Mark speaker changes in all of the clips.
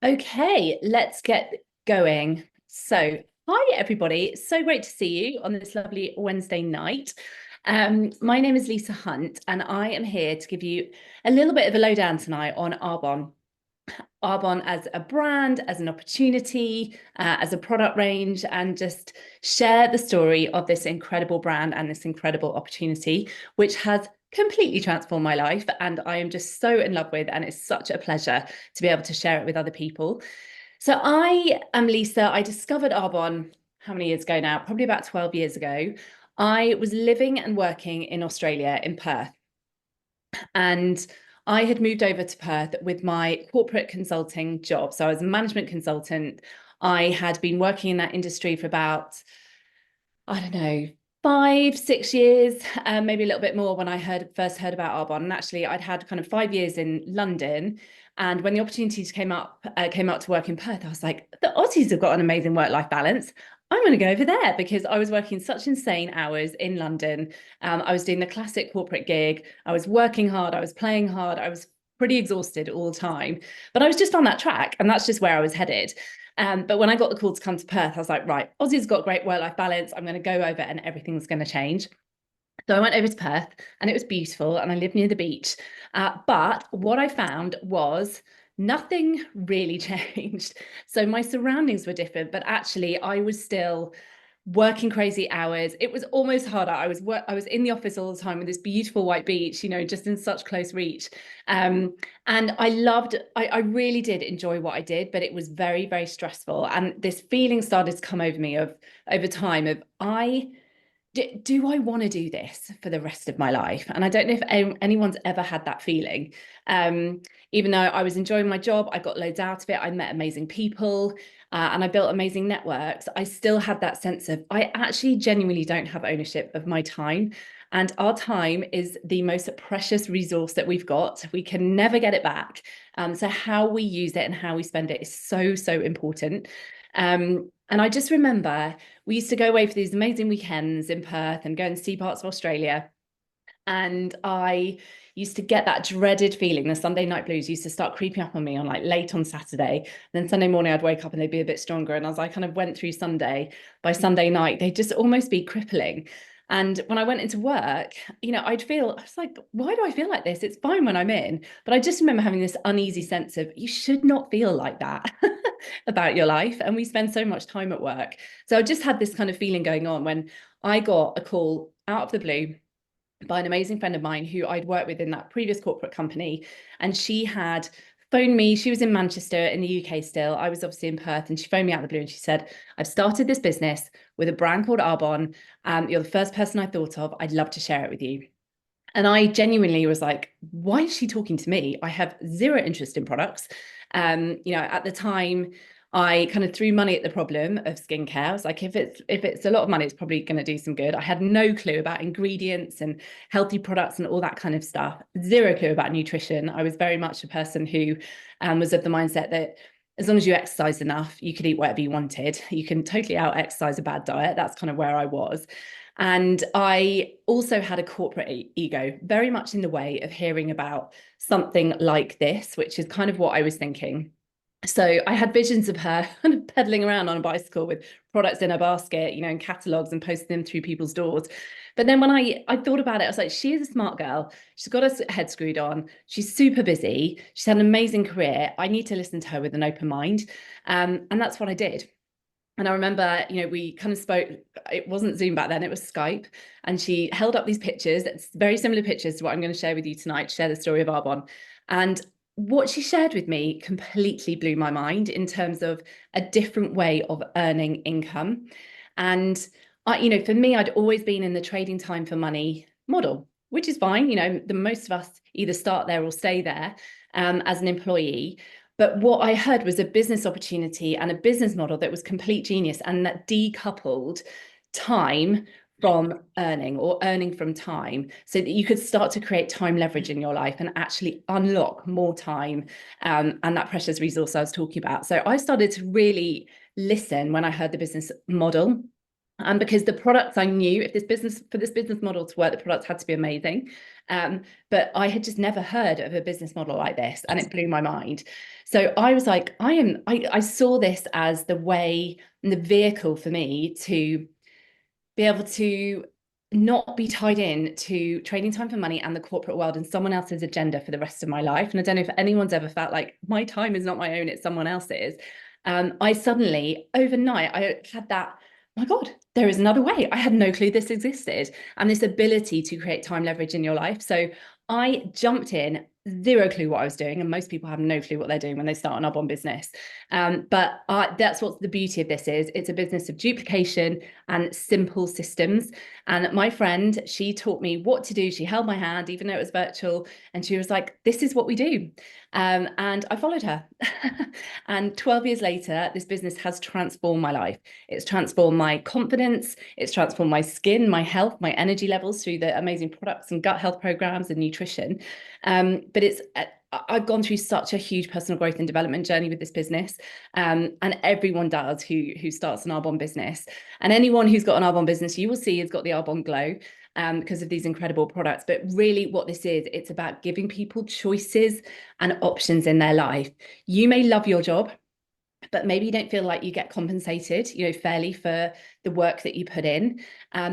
Speaker 1: Okay, let's get going. So, hi everybody. So great to see you on this lovely Wednesday night. My name is Lisa Hunt, and I am here to give you a little bit of a lowdown tonight on Arbonne. Arbonne as a brand, as an opportunity, as a product range, and just share the story of this incredible brand and this incredible opportunity, which has completely transformed my life. And I am just so in love with, and it's such a pleasure to be able to share it with other people. So I am Lisa. I discovered Arbonne how many years ago now? Probably about 12 years ago. I was living and working in Australia, in Perth. And I had moved over to Perth with my corporate consulting job. So I was a management consultant. I had been working in that industry for about, I don't know, 5, 6 years, maybe a little bit more when I first heard about Arbonne. And actually, I'd had kind of 5 years in London. And when the opportunities came up to work in Perth, I was like, the Aussies have got an amazing work-life balance. I'm going to go over there because I was working such insane hours in London. I was doing the classic corporate gig. I was working hard. I was playing hard. I was pretty exhausted all the time, but I was just on that track, and that's just where I was headed. But when I got the call to come to Perth, I was like, right, Aussie's got great work-life balance. I'm going to go over and everything's going to change. So I went over to Perth and it was beautiful and I lived near the beach. But what I found was nothing really changed. So my surroundings were different, but actually I was still working crazy hours. It was almost harder. I was in the office all the time with this beautiful white beach, just in such close reach. And I really did enjoy what I did, but it was very, very stressful. And this feeling started to come over me over time of do I want to do this for the rest of my life? And I don't know if anyone's ever had that feeling. Even though I was enjoying my job, I got loads out of it. I met amazing people and I built amazing networks. I still had that sense of, I actually genuinely don't have ownership of my time. And our time is the most precious resource that we've got. We can never get it back. So how we use it and how we spend it is so, so important. And I just remember we used to go away for these amazing weekends in Perth and go and see parts of Australia. And I used to get that dreaded feeling. The Sunday night blues used to start creeping up on me on like late on Saturday. And then Sunday morning I'd wake up and they'd be a bit stronger. And as I kind of went through Sunday, by Sunday night, they'd just almost be crippling. And when I went into work, I was like, why do I feel like this? It's fine when I'm in. But I just remember having this uneasy sense of, you should not feel like that about your life. And we spend so much time at work. So I just had this kind of feeling going on when I got a call out of the blue by an amazing friend of mine who I'd worked with in that previous corporate company. And she had phoned me. She was in Manchester in the UK still. I was obviously in Perth, and she phoned me out of the blue and she said, I've started this business with a brand called Arbonne. You're the first person I thought of. I'd love to share it with you. And I genuinely was like, why is she talking to me? I have zero interest in products. At the time, I kind of threw money at the problem of skincare. I was like, if it's a lot of money, it's probably going to do some good. I had no clue about ingredients and healthy products and all that kind of stuff. Zero clue about nutrition. I was very much a person who was of the mindset that as long as you exercise enough, you could eat whatever you wanted. You can totally out exercise a bad diet. That's kind of where I was. And I also had a corporate ego, very much in the way of hearing about something like this, which is kind of what I was thinking. So I had visions of her kind of pedaling around on a bicycle with products in her basket, and catalogs and posting them through people's doors. But then when I thought about it, I was like, she is a smart girl. She's got her head screwed on. She's super busy. She's had an amazing career. I need to listen to her with an open mind. And that's what I did. And I remember, we kind of spoke, it wasn't Zoom back then, it was Skype. And she held up these pictures, that's very similar pictures to what I'm going to share with you tonight, share the story of Arbonne. And what she shared with me completely blew my mind in terms of a different way of earning income. And for me, I'd always been in the trading time for money model, which is fine. The most of us either start there or stay there as an employee. But what I heard was a business opportunity and a business model that was complete genius and that decoupled time from earning or earning from time so that you could start to create time leverage in your life and actually unlock more time and that precious resource I was talking about. So I started to really listen when I heard the business model. And because the products, I knew if for this business model to work, the products had to be amazing. But I had just never heard of a business model like this, and it blew my mind. So I was like, I saw this as the way and the vehicle for me to be able to not be tied in to trading time for money and the corporate world and someone else's agenda for the rest of my life. And I don't know if anyone's ever felt like my time is not my own, it's someone else's. I suddenly, overnight, I had that, oh my God, there is another way. I had no clue this existed. And this ability to create time leverage in your life. So I jumped in, zero clue what I was doing. And most people have no clue what they're doing when they start an Arbonne business. But that's what the beauty of this is. It's a business of duplication and simple systems. And my friend, she taught me what to do. She held my hand, even though it was virtual. And she was like, this is what we do. And I followed her. And 12 years later, this business has transformed my life. It's transformed my confidence. It's transformed my skin, my health, my energy levels through the amazing products and gut health programs and nutrition. But I've gone through such a huge personal growth and development journey with this business. And everyone does who starts an Arbonne business. And anyone who's got an Arbonne business, you will see has got the Arbonne glow because of these incredible products. But really what this is, it's about giving people choices and options in their life. You may love your job, but maybe you don't feel like you get compensated, fairly for the work that you put in.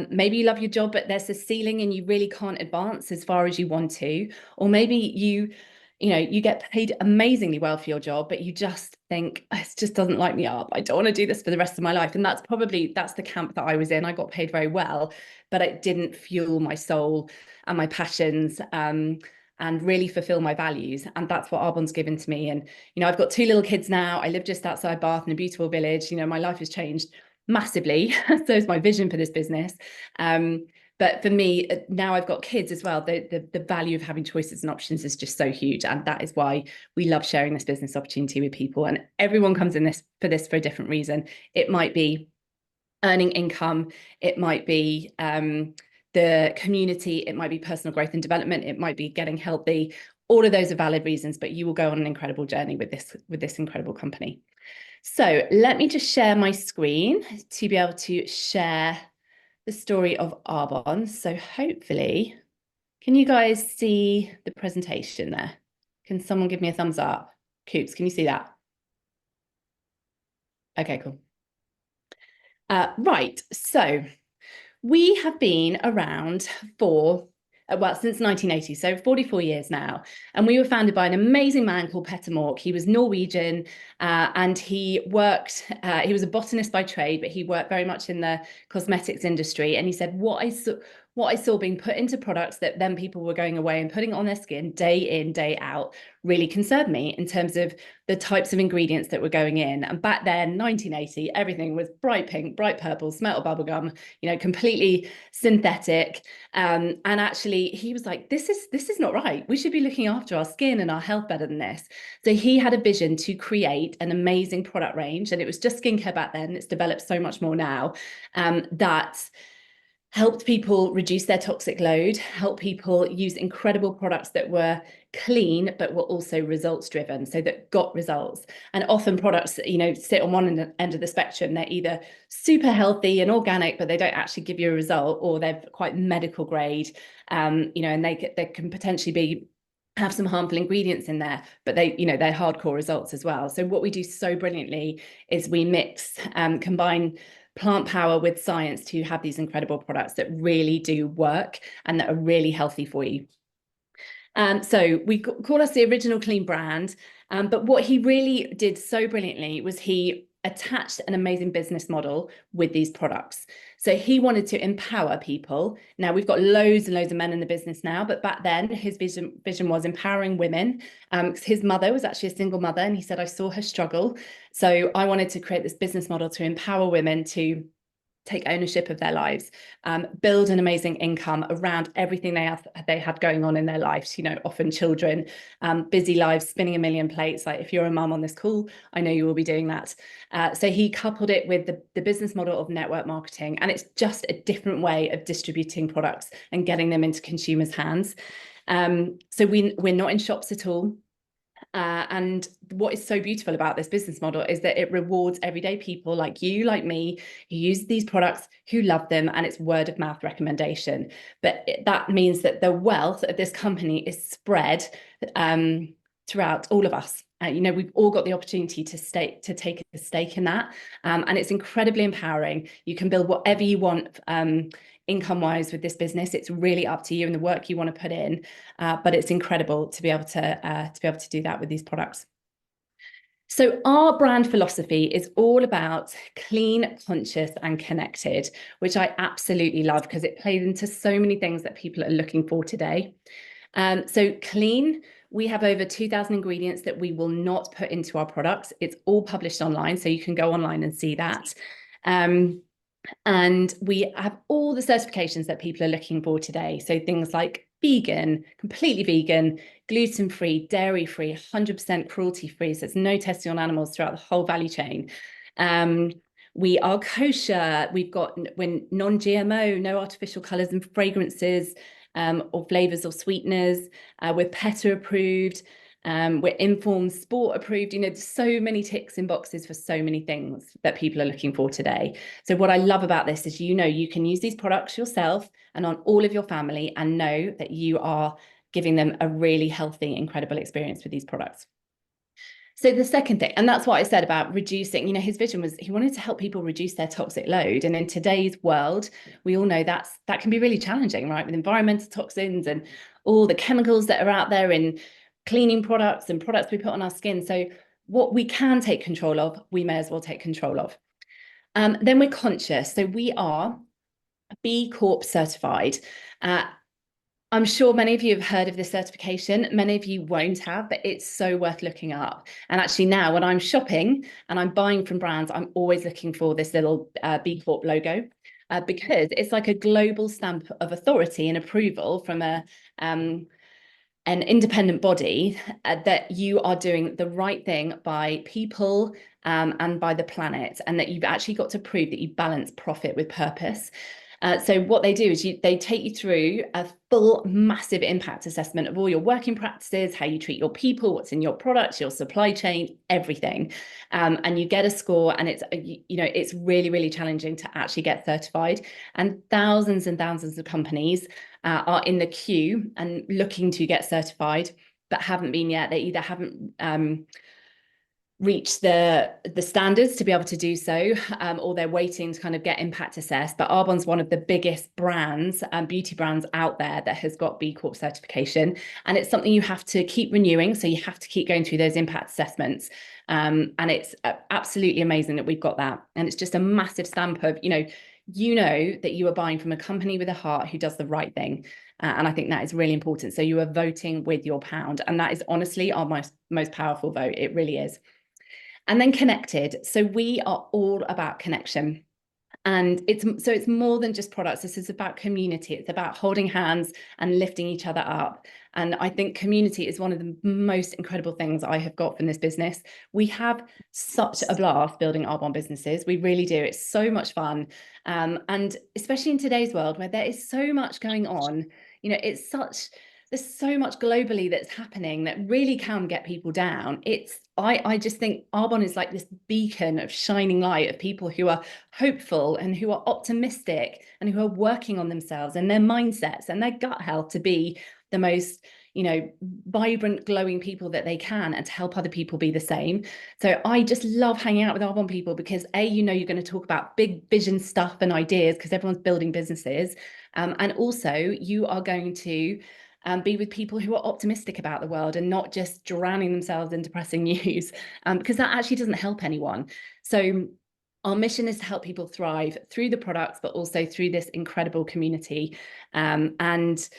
Speaker 1: Maybe you love your job, but there's a ceiling and you really can't advance as far as you want to. Or maybe you get paid amazingly well for your job, but you just think, it just doesn't light me up. I don't want to do this for the rest of my life. And that's the camp that I was in. I got paid very well, but it didn't fuel my soul and my passions. And really fulfill my values. And that's what Arbonne's given to me. And, I've got 2 little kids now. I live just outside Bath in a beautiful village. My life has changed massively. So is my vision for this business. But for me, now I've got kids as well. The value of having choices and options is just so huge. And that is why we love sharing this business opportunity with people. And everyone comes in for a different reason. It might be earning income. It might be the community, it might be personal growth and development, it might be getting healthy. All of those are valid reasons, but you will go on an incredible journey with this incredible company. So let me just share my screen to be able to share the story of Arbonne. So hopefully, can you guys see the presentation there? Can someone give me a thumbs up? Coops, can you see that? Okay, cool. Right, so we have been around since 1980, so 44 years now. And we were founded by an amazing man called Petter Mork. He was Norwegian and he was a botanist by trade, but he worked very much in the cosmetics industry. And he said, what I saw being put into products that then people were going away and putting on their skin day in, day out, really concerned me in terms of the types of ingredients that were going in. And back then, 1980, everything was bright pink, bright purple, smelled of bubblegum, completely synthetic. And actually, he was like, this is not right. We should be looking after our skin and our health better than this. So he had a vision to create an amazing product range. And it was just skincare back then. It's developed so much more now, that helped people reduce their toxic load, help people use incredible products that were clean, but were also results driven, so that got results. And often products, sit on one end of the spectrum. They're either super healthy and organic, but they don't actually give you a result, or they're quite medical grade, and they can potentially have some harmful ingredients in there, but they're hardcore results as well. So what we do so brilliantly is we mix, combine plant power with science to have these incredible products that really do work and that are really healthy for you. So we call us the original clean brand, but what he really did so brilliantly was he attached an amazing business model with these products. So he wanted to empower people. Now we've got loads and loads of men in the business now, but back then his vision was empowering women. His mother was actually a single mother, and he said, I saw her struggle. So I wanted to create this business model to empower women to take ownership of their lives, build an amazing income around everything they had going on in their lives, often children, busy lives, spinning a million plates. Like if you're a mum on this call, I know you will be doing that. So he coupled it with the business model of network marketing, and it's just a different way of distributing products and getting them into consumers' hands. So we're not in shops at all. And what is so beautiful about this business model is that it rewards everyday people like you, like me, who use these products, who love them, and it's word of mouth recommendation. But that means that the wealth of this company is spread throughout all of us. We've all got the opportunity to take a stake in that, and it's incredibly empowering. You can build whatever you want income-wise with this business. It's really up to you and the work you want to put in, but it's incredible to be able to do that with these products. So our brand philosophy is all about clean, conscious, and connected, which I absolutely love because it plays into so many things that people are looking for today. So clean, we have over 2,000 ingredients that we will not put into our products. It's all published online, so you can go online and see that. And we have all the certifications that people are looking for today. So things like vegan, completely vegan, gluten-free, dairy-free, 100% cruelty-free. So there's no testing on animals throughout the whole value chain. We are kosher. We're non-GMO, no artificial colors and fragrances or flavors or sweeteners. We're PETA approved. We're Informed Sport approved. There's so many ticks in boxes for so many things that people are looking for today. So what I love about this is, you can use these products yourself and on all of your family and know that you are giving them a really healthy, incredible experience with these products. So the second thing, and that's what I said about reducing, his vision was he wanted to help people reduce their toxic load. And in today's world, we all know that can be really challenging, right? With environmental toxins and all the chemicals that are out there in cleaning products and products we put on our skin. So what we can take control of, we may as well take control of. Then we're conscious. So we are B Corp certified. I'm sure many of you have heard of this certification. Many of you won't have, but it's so worth looking up. And actually now when I'm shopping and I'm buying from brands, I'm always looking for this little B Corp logo because it's like a global stamp of authority and approval from an independent body that you are doing the right thing by people and by the planet, and that you've actually got to prove that you balance profit with purpose. So what they do is they take you through a full massive impact assessment of all your working practices, how you treat your people, what's in your products, your supply chain, everything. And you get a score, and it's really, really challenging to actually get certified. And thousands of companies are in the queue and looking to get certified, but haven't been yet. They either haven't reach the standards to be able to do so, or they're waiting to kind of get impact assessed. But Arbonne's one of the biggest brands and beauty brands out there that has got B Corp certification, and it's something you have to keep renewing. So you have to keep going through those impact assessments, and it's absolutely amazing that we've got that. And it's just a massive stamp of that you are buying from a company with a heart who does the right thing. And I think that is really important. So you are voting with your pound, and that is honestly our most powerful vote. It really is. And then connected. So we are all about connection. And it's more than just products. This is about community. It's about holding hands and lifting each other up. And I think community is one of the most incredible things I have got from this business. We have such a blast building Arbonne businesses. We really do. It's so much fun. And especially in today's world where there is so much going on, there's so much globally that's happening that really can get people down. I just think Arbonne is like this beacon of shining light of people who are hopeful and who are optimistic and who are working on themselves and their mindsets and their gut health to be the most vibrant, glowing people that they can, and to help other people be the same. So I just love hanging out with Arbonne people because you're going to talk about big vision stuff and ideas because everyone's building businesses, and also you are going to be with people who are optimistic about the world and not just drowning themselves in depressing news, because that actually doesn't help anyone. So our mission is to help people thrive through the products, but also through this incredible community. And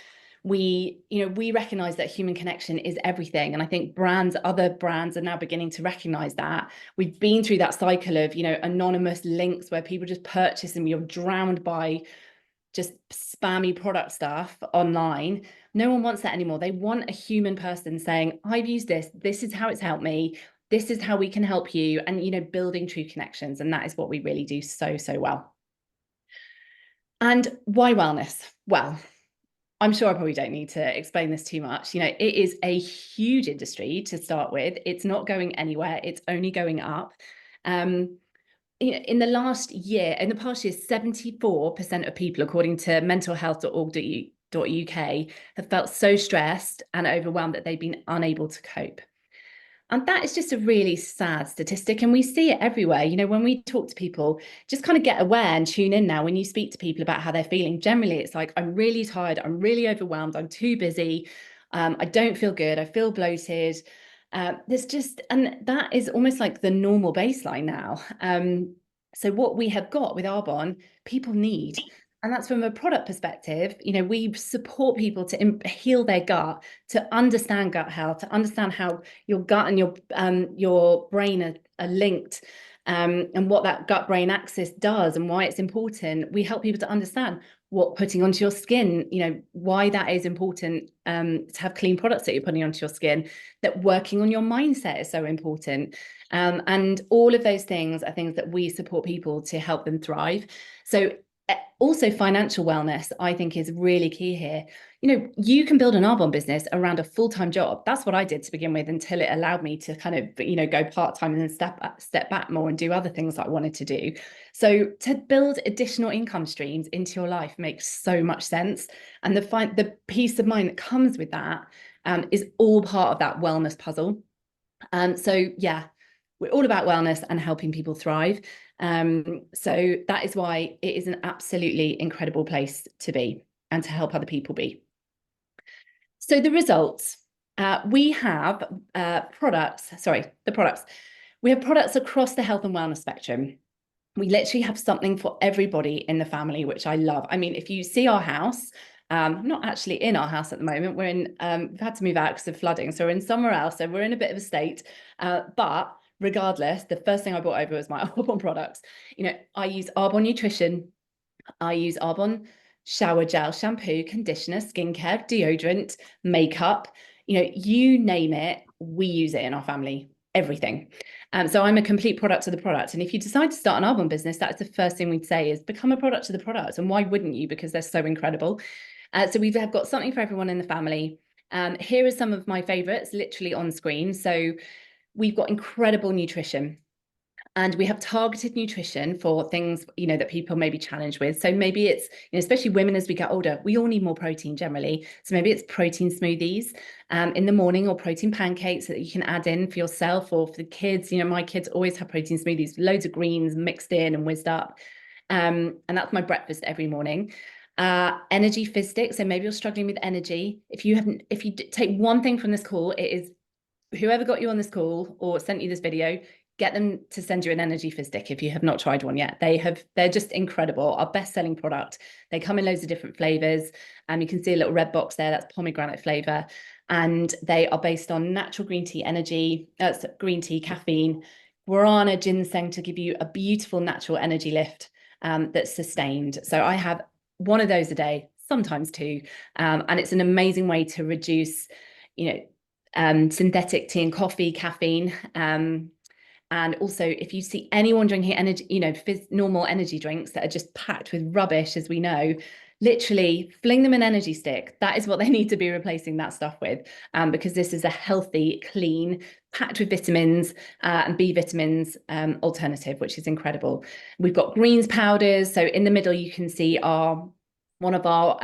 Speaker 1: we recognize that human connection is everything. And I think other brands are now beginning to recognize that. We've been through that cycle of, anonymous links where people just purchase and you're drowned by just spammy product stuff online. No one wants that anymore. They want a human person saying, I've used this is how it's helped me, this is how we can help you, and building true connections. And that is what we really do so well. And why wellness? Well, I'm sure I probably don't need to explain this too much. It is a huge industry to start with. It's not going anywhere. It's only going up. Um, in the past year, 74% of people, according to mentalhealth.org.uk, have felt so stressed and overwhelmed that they've been unable to cope. And that is just a really sad statistic. And we see it everywhere. When we talk to people, just kind of get aware and tune in now. When you speak to people about how they're feeling, generally it's like, I'm really tired, I'm really overwhelmed, I'm too busy, I don't feel good, I feel bloated. And that is almost like the normal baseline now. So what we have got with Arbonne, people need. And that's from a product perspective. We support people to heal their gut, to understand gut health, to understand how your gut and your brain are linked, and what that gut-brain axis does and why it's important. We help people to understand what putting onto your skin, why that is important, to have clean products that you're putting onto your skin, that working on your mindset is so important. And all of those things are things that we support people to help them thrive. So also financial wellness, I think, is really key here. You can build an Arbonne business around a full-time job. That's what I did to begin with, until it allowed me to kind of, go part-time and then step back more and do other things that I wanted to do. So to build additional income streams into your life makes so much sense. And the peace of mind that comes with that is all part of that wellness puzzle. So yeah, we're all about wellness and helping people thrive. So that is why it is an absolutely incredible place to be and to help other people be. So the results, we have products. We have products across the health and wellness spectrum. We literally have something for everybody in the family, which I love. I mean, if you see our house, I'm not actually in our house at the moment. We're in, we've had to move out because of flooding. So we're in somewhere else. So we're in a bit of a state, but regardless, the first thing I brought over was my Arbonne products. I use Arbonne Nutrition. I use Arbonne shower gel, shampoo, conditioner, skincare, deodorant, makeup. You name it, we use it in our family, everything. So I'm a complete product of the product. And if you decide to start an Arbonne business, that's the first thing we'd say is become a product of the product. And why wouldn't you? Because they're so incredible. So we've got something for everyone in the family. Here are some of my favorites, literally on screen. So we've got incredible nutrition. And we have targeted nutrition for things, that people may be challenged with. So maybe it's, especially women as we get older, we all need more protein generally. So maybe it's protein smoothies in the morning, or protein pancakes that you can add in for yourself or for the kids. My kids always have protein smoothies, loads of greens mixed in and whizzed up. And that's my breakfast every morning. Energy fizz sticks. So maybe you're struggling with energy. If you take one thing from this call, it is whoever got you on this call or sent you this video, get them to send you an energy fizz stick if you have not tried one yet. They're just incredible. Our best-selling product. They come in loads of different flavors. You can see a little red box there, that's pomegranate flavor. And they are based on natural green tea energy, green tea, caffeine, guarana, ginseng, to give you a beautiful natural energy lift that's sustained. So I have one of those a day, sometimes two. And it's an amazing way to reduce, synthetic tea and coffee, caffeine. And also, if you see anyone drinking energy, normal energy drinks that are just packed with rubbish, as we know, literally fling them an energy stick. That is what they need to be replacing that stuff with, because this is a healthy, clean, packed with vitamins and B vitamins alternative, which is incredible. We've got greens powders. So in the middle, you can see one of our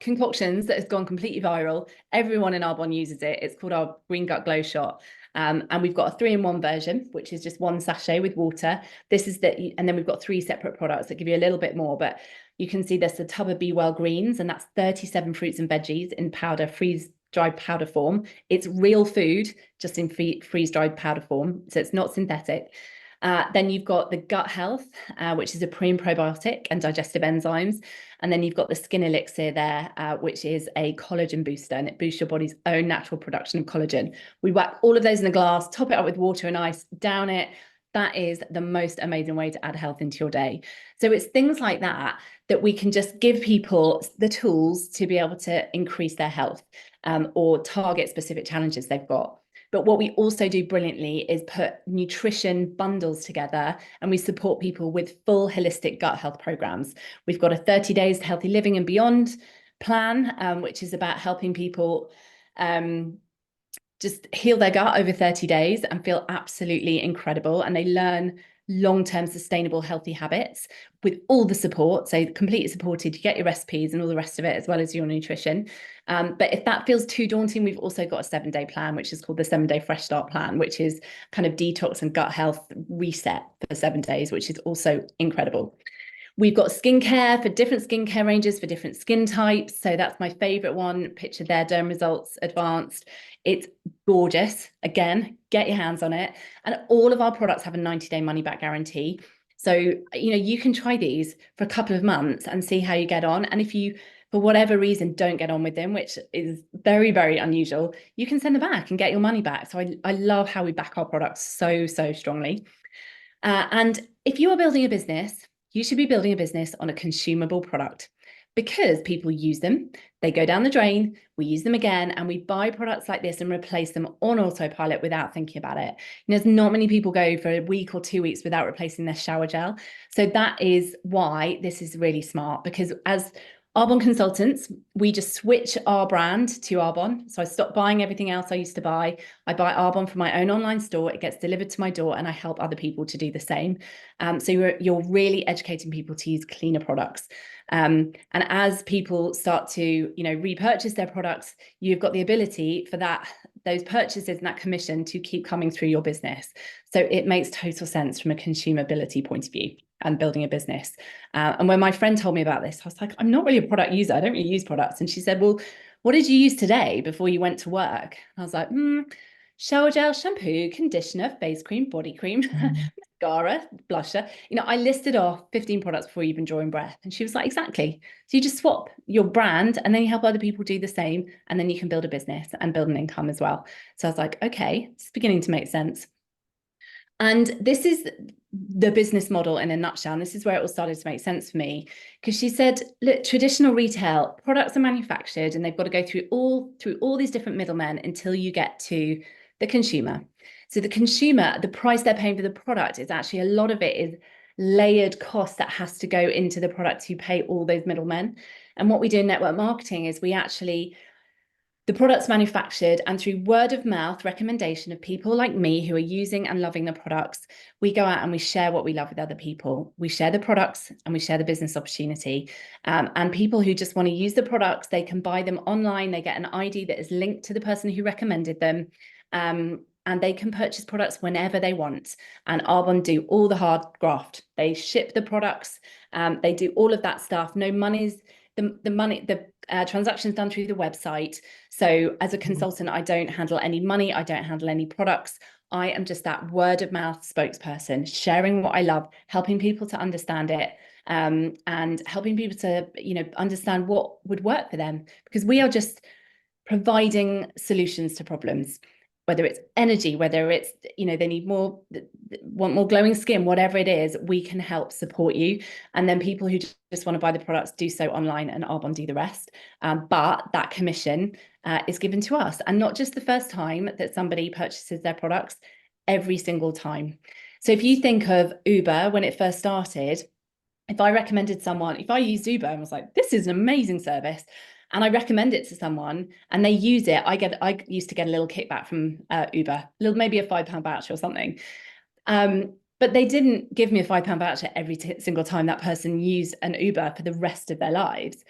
Speaker 1: concoctions that has gone completely viral. Everyone in Arbonne uses it. It's called our Green Gut Glow Shot. And we've got a 3-in-1 version, which is just one sachet with water. And then we've got 3 separate products that give you a little bit more, but you can see there's the tub of Be Well Greens, and that's 37 fruits and veggies in powder, freeze-dried powder form. It's real food, just in freeze-dried powder form, so it's not synthetic. Then you've got the gut health, which is a pre and probiotic and digestive enzymes. And then you've got the skin elixir there, which is a collagen booster, and it boosts your body's own natural production of collagen. We whack all of those in a glass, top it up with water and ice, down it. That is the most amazing way to add health into your day. So it's things like that we can just give people the tools to be able to increase their health, or target specific challenges they've got. But what we also do brilliantly is put nutrition bundles together, and we support people with full holistic gut health programs. We've got a 30 days to healthy living and beyond, plan, which is about helping people just heal their gut over 30 days and feel absolutely incredible. And they learn long-term sustainable healthy habits with all the support, so completely supported. You get your recipes and all the rest of it, as well as your nutrition. But if that feels too daunting, we've also got a 7-day plan, which is called the 7-day fresh start plan, which is kind of detox and gut health reset for 7 days, which is also incredible. We've got skincare for different skincare ranges for different skin types. So that's my favorite one. Picture there, Derm Results Advanced. It's gorgeous. Again, get your hands on it. And all of our products have a 90-day money-back guarantee. So, you can try these for a couple of months and see how you get on. And if you, for whatever reason, don't get on with them, which is very, very unusual, you can send them back and get your money back. So I love how we back our products so, so strongly. And if you are building a business, you should be building a business on a consumable product, because people use them, they go down the drain, we use them again, and we buy products like this and replace them on autopilot without thinking about it. There's not many people go for a week or 2 weeks without replacing their shower gel. So that is why this is really smart, because as Arbonne consultants, we just switch our brand to Arbonne. So I stop buying everything else I used to buy. I buy Arbonne from my own online store. It gets delivered to my door, and I help other people to do the same. So you're really educating people to use cleaner products. And as people start to, repurchase their products, you've got the ability for those purchases and that commission to keep coming through your business. So it makes total sense from a consumability point of view and building a business. And when my friend told me about this, I was like, I'm not really a product user. I don't really use products. And she said, well, what did you use today before you went to work? And I was like, shower gel, shampoo, conditioner, face cream, body cream, mascara, blusher. I listed off 15 products before you even drawing breath. And she was like, exactly. So you just swap your brand and then you help other people do the same. And then you can build a business and build an income as well. So I was like, okay, it's beginning to make sense. And this is the business model in a nutshell. And this is where it all started to make sense for me, because she said, look, traditional retail products are manufactured and they've got to go through all these different middlemen until you get to the consumer. So the consumer, the price they're paying for the product is actually, a lot of it is layered cost that has to go into the product to pay all those middlemen. And what we do in network marketing is the product's manufactured, and through word of mouth recommendation of people like me who are using and loving the products, we go out and we share what we love with other people. We share the products and we share the business opportunity. And people who just want to use the products, they can buy them online. They get an ID that is linked to the person who recommended them. And they can purchase products whenever they want. And Arbonne do all the hard graft. They ship the products. They do all of that stuff. No money's the transaction's done through the website. So as a consultant, I don't handle any money. I don't handle any products. I am just that word of mouth spokesperson, sharing what I love, helping people to understand it, and helping people to, understand what would work for them, because we are just providing solutions to problems, whether it's energy, whether it's, they need want more glowing skin, whatever it is, we can help support you. And then people who just want to buy the products do so online, and Arbonne do the rest. But that commission is given to us, and not just the first time that somebody purchases their products, every single time. So if you think of Uber, when it first started, if I used Uber and was like, this is an amazing service, and I recommend it to someone and they use it, I used to get a little kickback from Uber, maybe a £5 voucher or something. But they didn't give me a £5 voucher every single time that person used an Uber for the rest of their lives.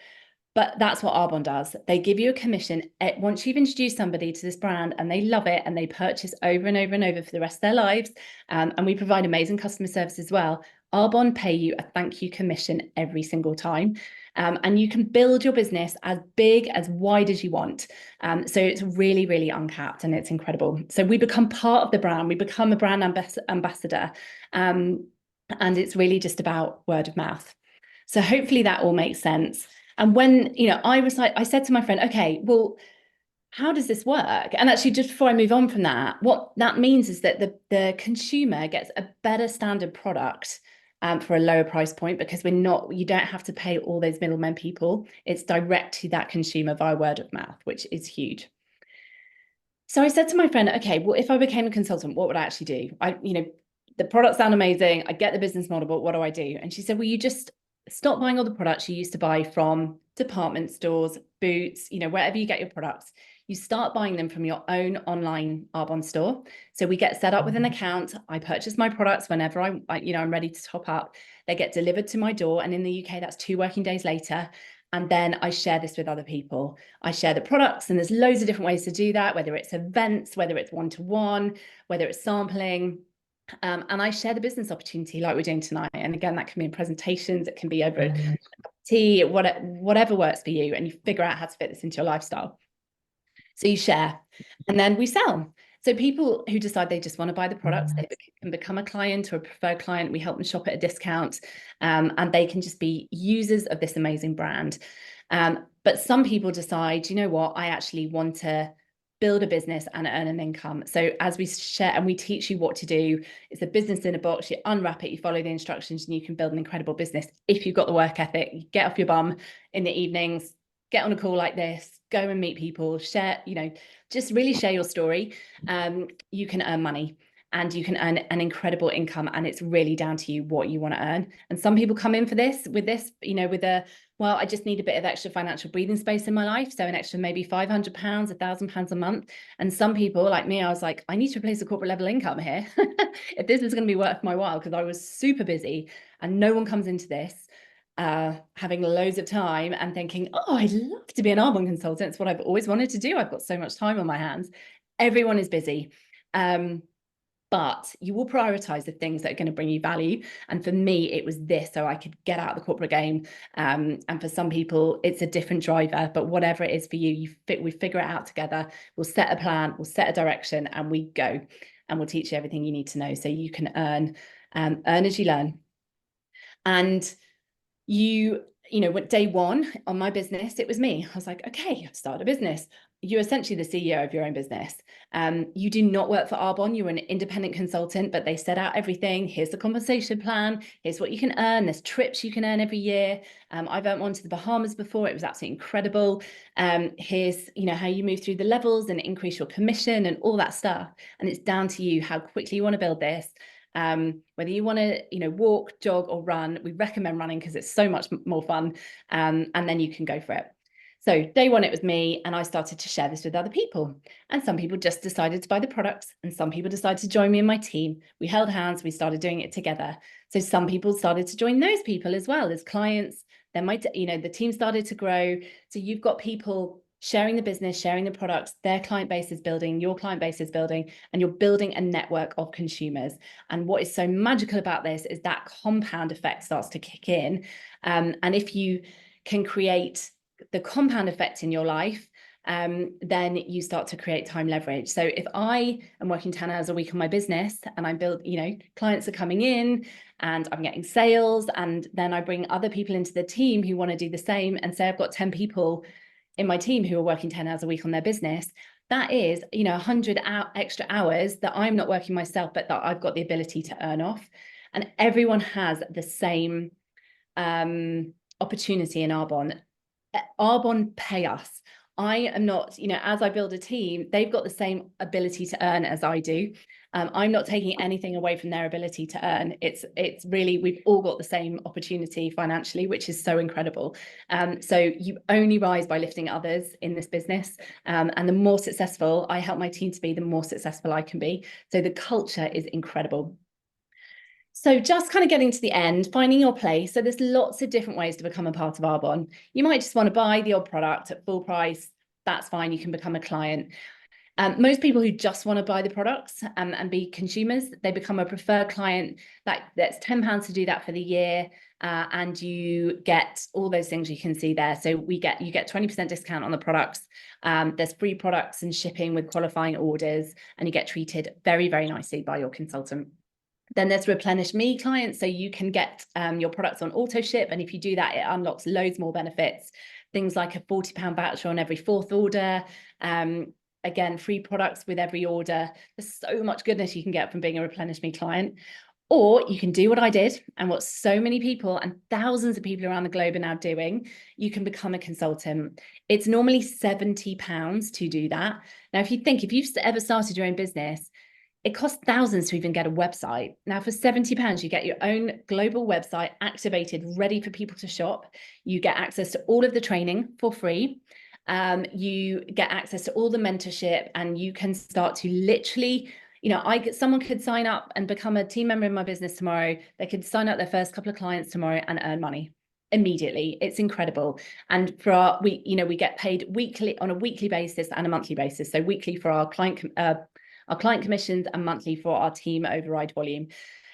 Speaker 1: But that's what Arbonne does. They give you a commission once you've introduced somebody to this brand and they love it and they purchase over and over and over for the rest of their lives. And we provide amazing customer service as well. Arbonne pay you a thank you commission every single time. And you can build your business as big, as wide as you want. So it's really, really uncapped, and it's incredible. So we become part of the brand. We become a brand ambassador. And it's really just about word of mouth. So hopefully that all makes sense. And when, I said to my friend, okay, well, how does this work? And actually, just before I move on from that, what that means is that the consumer gets a better standard product for a lower price point, because you don't have to pay all those middlemen people. It's direct to that consumer via word of mouth, which is huge. So I said to my friend, okay, well, if I became a consultant, what would I actually do? The products sound amazing. I get the business model, but what do I do? And she said, well, you just stop buying all the products you used to buy from department stores, Boots, wherever you get your products, you start buying them from your own online Arbonne store. So we get set up with an account. I purchase my products whenever I'm ready to top up. They get delivered to my door. And in the UK, that's 2 working days later. And then I share this with other people. I share the products, and there's loads of different ways to do that, whether it's events, whether it's one-to-one, whether it's sampling. And I share the business opportunity like we're doing tonight. And again, that can be in presentations, it can be over tea, whatever works for you, and you figure out how to fit this into your lifestyle. So you share, and then we sell. So people who decide they just want to buy the products, they can become a client or a preferred client. We help them shop at a discount, and they can just be users of this amazing brand. But some people decide, you know what, I actually want to build a business and earn an income. So as we share and we teach you what to do, it's a business in a box. You unwrap it, you follow the instructions, and you can build an incredible business if you've got the work ethic. You get off your bum in the evenings, get on a call like this, go and meet people, share, just really share your story. You can earn money, and you can earn an incredible income, and it's really down to you what you want to earn. And some people come in for this with well, I just need a bit of extra financial breathing space in my life. So an extra maybe £500, £1,000 a month. And some people like me, I was like, I need to replace the corporate level income here. If this is going to be worth my while, because I was super busy, and no one comes into this having loads of time and thinking, oh, I'd love to be an Arbonne consultant. It's what I've always wanted to do. I've got so much time on my hands. Everyone is busy. But you will prioritize the things that are going to bring you value. And for me, it was this, so I could get out of the corporate game. And for some people, it's a different driver, but whatever it is for you, we figure it out together. We'll set a plan, we'll set a direction, and we go. And we'll teach you everything you need to know so you can earn as you learn. And day one on my business, it was me. I was like, okay, start a business. You're essentially the CEO of your own business. You do not work for Arbonne. You're an independent consultant, but they set out everything. Here's the compensation plan. Here's what you can earn. There's trips you can earn every year. I've earned one to the Bahamas before. It was absolutely incredible. Here's, how you move through the levels and increase your commission and all that stuff. And it's down to you how quickly you want to build this. Whether you want to, walk, jog, or run, we recommend running because it's so much more fun. And then you can go for it. So day one, it was me, and I started to share this with other people. And some people just decided to buy the products, and some people decided to join me and my team. We held hands, we started doing it together. So some people started to join those people as well as clients. Then the team started to grow. So you've got people sharing the business, sharing the products, their client base is building, your client base is building, and you're building a network of consumers. And what is so magical about this is that compound effect starts to kick in. And if you can create the compound effect in your life, then you start to create time leverage. So if I am working 10 hours a week on my business and I'm clients are coming in and I'm getting sales, and then I bring other people into the team who want to do the same, and say I've got 10 people in my team who are working 10 hours a week on their business, that is, 100 extra hours that I'm not working myself, but that I've got the ability to earn off. And everyone has the same opportunity in Arbonne. Arbonne pay us. I am not, as I build a team, they've got the same ability to earn as I do. I'm not taking anything away from their ability to earn. It's really, we've all got the same opportunity financially, which is so incredible. So you only rise by lifting others in this business. And the more successful I help my team to be, the more successful I can be. So the culture is incredible. So just kind of getting to the end, finding your place. So there's lots of different ways to become a part of Arbonne. You might just want to buy the odd product at full price. That's fine. You can become a client. Most people who just want to buy the products and be consumers, they become a preferred client. That's £10 to do that for the year. And you get all those things you can see there. So you get 20% discount on the products. There's free products and shipping with qualifying orders, and you get treated very, very nicely by your consultant. Then there's Replenish Me clients. So you can get your products on auto ship. And if you do that, it unlocks loads more benefits. Things like a £40 voucher on every 4th order. Again, free products with every order. There's so much goodness you can get from being a Replenish Me client. Or you can do what I did, and what so many people and thousands of people around the globe are now doing. You can become a consultant. It's normally £70 to do that. Now, if you've ever started your own business, it costs thousands to even get a website. Now for £70, you get your own global website activated, ready for people to shop. You get access to all of the training for free. You get access to all the mentorship, and you can start to literally, someone could sign up and become a team member in my business tomorrow. They could sign up their first couple of clients tomorrow and earn money immediately. It's incredible. And for we get paid weekly, on a weekly basis and a monthly basis. So weekly for our client commissions and monthly for our team override volume.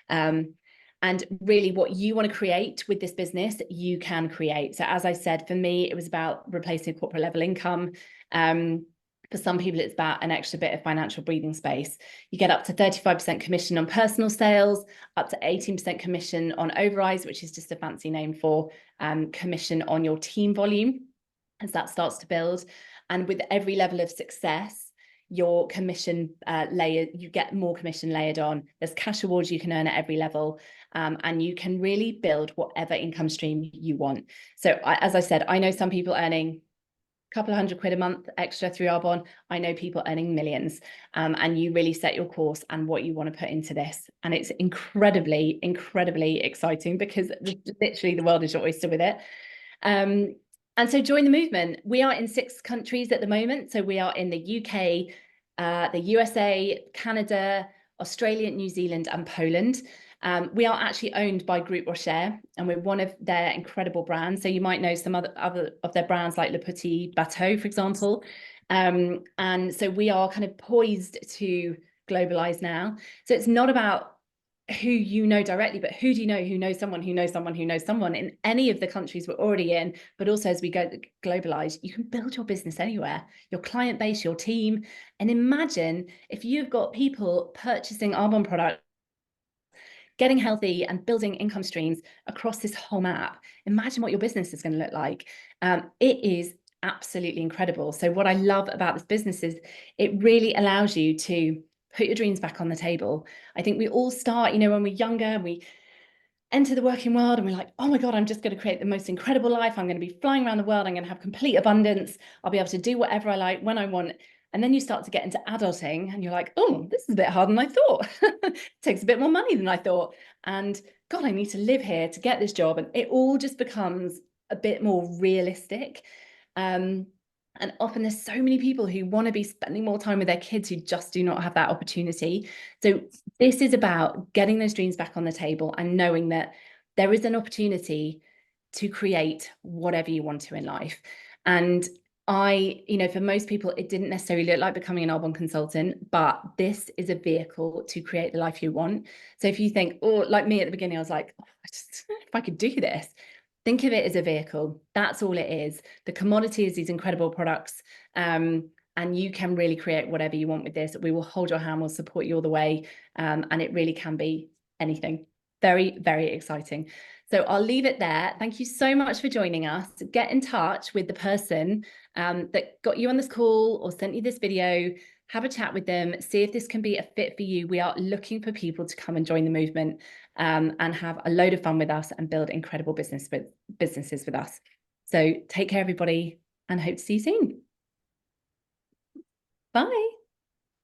Speaker 1: And really what you want to create with this business, you can create. So as I said, for me, it was about replacing corporate level income. For some people, it's about an extra bit of financial breathing space. You get up to 35% commission on personal sales, up to 18% commission on overrides, which is just a fancy name for commission on your team volume as that starts to build. And with every level of success, your commission you get more commission layered on. There's cash awards you can earn at every level, and you can really build whatever income stream you want. So as I said, I know some people earning couple of £100 a month extra through Arbonne. I know people earning millions, and you really set your course and what you want to put into this. And it's incredibly, incredibly exciting because literally the world is your oyster with it. And so join the movement. We are in 6 countries at the moment. So we are in the UK, the USA, Canada, Australia, New Zealand, and Poland. We are actually owned by Groupe Rocher, and we're one of their incredible brands. So you might know some other of their brands like Le Petit Bateau, for example. And so we are kind of poised to globalize now. So it's not about who you know directly, but who do you know who knows someone who knows someone who knows someone in any of the countries we're already in. But also as we go globalize, you can build your business anywhere, your client base, your team. And imagine if you've got people purchasing Arbonne products, getting healthy and building income streams across this whole map. Imagine what your business is going to look like. It is absolutely incredible. So what I love about this business is it really allows you to put your dreams back on the table. I think we all start, when we're younger, we enter the working world and we're like, oh my God, I'm just going to create the most incredible life. I'm going to be flying around the world. I'm going to have complete abundance. I'll be able to do whatever I like when I want. And then you start to get into adulting and you're like, oh, this is a bit harder than I thought. It takes a bit more money than I thought. And God, I need to live here to get this job. And it all just becomes a bit more realistic. And often there's so many people who want to be spending more time with their kids who just do not have that opportunity. So this is about getting those dreams back on the table and knowing that there is an opportunity to create whatever you want to in life. And for most people, it didn't necessarily look like becoming an Arbonne consultant, but this is a vehicle to create the life you want. So if you think, oh, like me at the beginning, I was like, oh, if I could do this. Think of it as a vehicle. That's all it is. The commodity is these incredible products, and you can really create whatever you want with this. We will hold your hand, we'll support you all the way, and it really can be anything. Very, very exciting. So I'll leave it there. Thank you so much for joining us. Get in touch with the person that got you on this call or sent you this video. Have a chat with them, see if this can be a fit for you. We are looking for people to come and join the movement and have a load of fun with us and build incredible businesses with us. So take care, everybody, and hope to see you soon. Bye.